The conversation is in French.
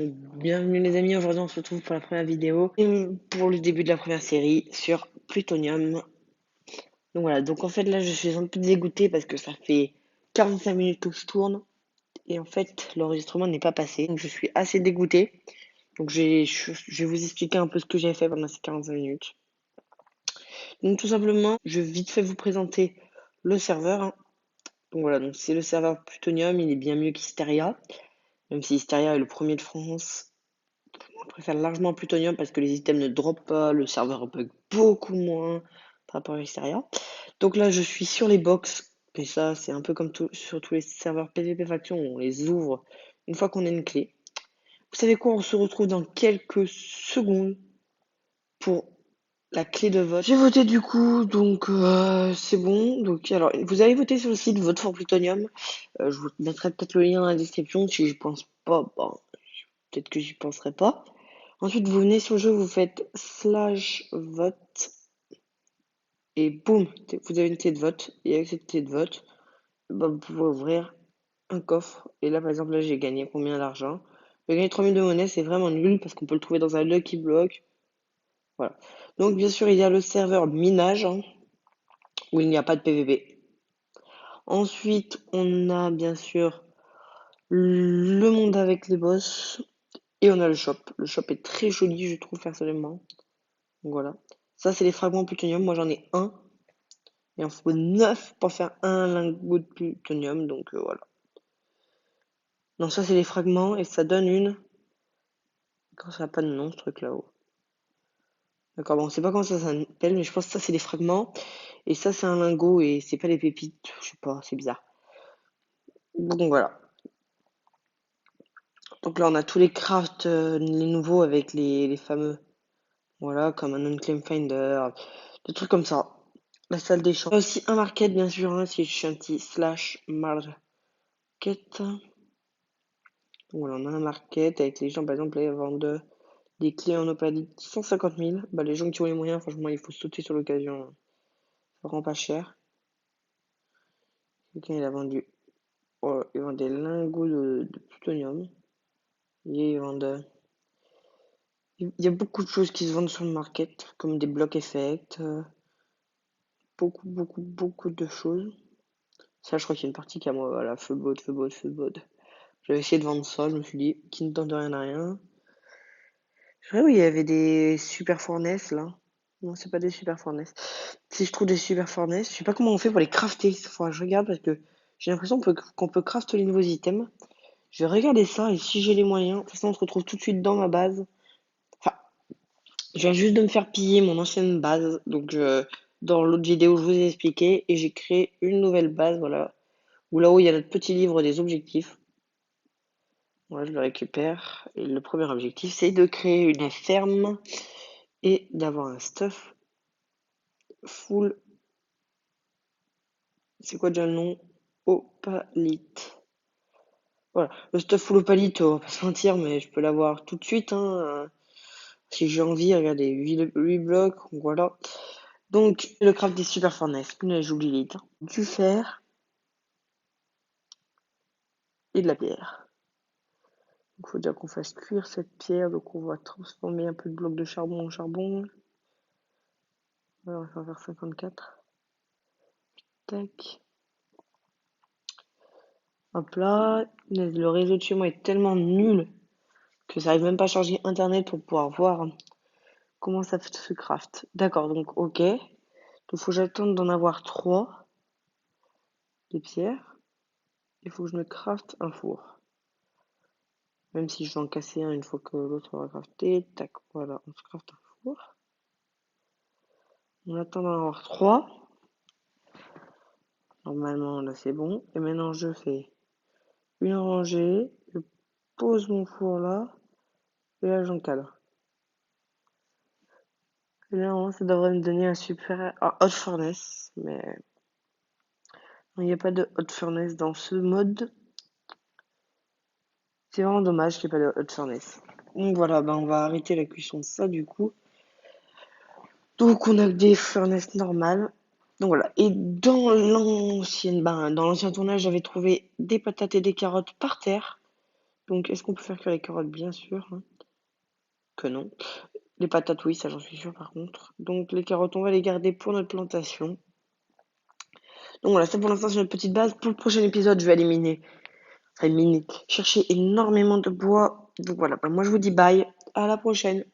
Bienvenue les amis, aujourd'hui on se retrouve pour la première vidéo et pour le début de la première série sur Plutonium. Donc voilà, donc en fait là je suis un peu dégoûtée parce que ça fait 45 minutes que je tourne et en fait l'enregistrement n'est pas passé. Donc je suis assez dégoûtée. Donc je vais vous expliquer un peu ce que j'ai fait pendant ces 45 minutes. Donc tout simplement, je vais vite fait vous présenter le serveur, hein. Donc voilà, donc c'est le serveur Plutonium, il est bien mieux qu'Hysteria. Même si Hysteria est le premier de France. Je préfère largement Plutonium parce que les items ne drop pas, le serveur bug beaucoup moins par rapport à Hysteria. Donc là, je suis sur les box, et ça, c'est un peu comme sur tous les serveurs PvP Faction, on les ouvre une fois qu'on a une clé. Vous savez quoi, on se retrouve dans quelques secondes pour la clé de vote. J'ai voté du coup, donc c'est bon. Donc alors, vous allez voter sur le site Vote for Plutonium. Je vous mettrai peut-être le lien dans la description si je pense pas. Bon, peut-être que j'y penserai pas. Ensuite, vous venez sur le jeu, vous faites slash vote et boum, vous avez une clé de vote. Et avec cette clé de vote, bah, vous pouvez ouvrir un coffre. Et là, par exemple, là, j'ai gagné combien d'argent? J'ai gagné 3000 de monnaie, c'est vraiment nul parce qu'on peut le trouver dans un Lucky Block. Voilà. Donc, bien sûr, il y a le serveur minage, hein, où il n'y a pas de PVP. Ensuite, on a bien sûr le monde avec les boss. Et on a le shop. Le shop est très joli, je trouve, personnellement. Donc voilà. Ça, c'est les fragments plutonium. Moi, j'en ai un. Il en faut 9 pour faire un lingot de plutonium. Donc voilà. Non, ça, c'est les fragments. Et ça donne une. Quand ça n'a pas de nom, ce truc là-haut. D'accord, bon, on sait pas comment ça s'appelle, mais je pense que ça, c'est des fragments. Et ça, c'est un lingot. Et c'est pas les pépites. Je sais pas, c'est bizarre. Donc voilà. Donc là, on a tous les crafts, les nouveaux avec les fameux. Voilà, comme un Unclaimed Finder. Des trucs comme ça. La salle des champs. Il y a aussi un market, bien sûr, hein, si je suis un petit slash market. Voilà, on a un market avec les gens, par exemple, ils vendent des clés en opalie 150 000. Bah, les gens qui ont les moyens, franchement, il faut sauter sur l'occasion. Ça rend pas cher. Quelqu'un, il a vendu. Oh, il vend des lingots de plutonium. Et ils vendent. Il y a beaucoup de choses qui se vendent sur le market, comme des blocs effects. Beaucoup, beaucoup, beaucoup de choses. Ça, je crois qu'il y a une partie qui a moi, voilà, full boat, full boat, full boat. J'avais essayé de vendre ça, je me suis dit, qui ne tente rien à rien. C'est vrai, oui, il y avait des super fournaces là. Non, c'est pas des super fournaces. Si je trouve des super fournaces, je sais pas comment on fait pour les crafter. Il faudra que je regarde parce que j'ai l'impression qu'on peut crafter les nouveaux items. Je vais regarder ça et si j'ai les moyens, de toute façon, on se retrouve tout de suite dans ma base. Enfin, je viens juste de me faire piller mon ancienne base. Donc, dans l'autre vidéo, je vous ai expliqué et j'ai créé une nouvelle base, voilà. Où là-haut, il y a notre petit livre des objectifs. Moi, je le récupère. Et le premier objectif, c'est de créer une ferme et d'avoir un stuff full. C'est quoi déjà le nom? Opalite. Voilà. Le stuff full opalite, on va pas se mentir, mais je peux l'avoir tout de suite, hein. Si j'ai envie, regardez, 8 blocs, voilà. Donc, le craft des super furnaces. Punaise, j'oublie les temps. Du fer et de la pierre. Il faut déjà qu'on fasse cuire cette pierre, donc on va transformer un peu de blocs de charbon en charbon. Alors, on va faire 54. Tac. Hop là. Le réseau de chez moi est tellement nul que ça arrive même pas à charger internet pour pouvoir voir comment ça se craft. D'accord, donc ok. Il faut que j'attende d'en avoir 3 des pierres. Il faut que je me crafte un four. Même si je vais en casser un une fois que l'autre aura crafté. Tac, voilà, on se crafte un four. On attend d'en avoir 3. Normalement, là c'est bon. Et maintenant, je fais une rangée. Je pose mon four là. Et là, j'encadre. Et là, ça devrait me donner un hot furnace. Mais il n'y a pas de hot furnace dans ce mode. C'est vraiment dommage qu'il n'y ait pas de hot furnace. Donc voilà, ben on va arrêter la cuisson de ça du coup. Donc on a des furnaces normales. Donc voilà. Et dans l'ancien tournage, j'avais trouvé des patates et des carottes par terre. Donc, est-ce qu'on peut faire cuire les carottes? Bien sûr, hein, que non. Les patates, oui, ça j'en suis sûre par contre. Donc, les carottes, on va les garder pour notre plantation. Donc voilà, ça pour l'instant c'est notre petite base. Pour le prochain épisode, je vais chercher énormément de bois. Donc voilà, moi je vous dis bye, à la prochaine.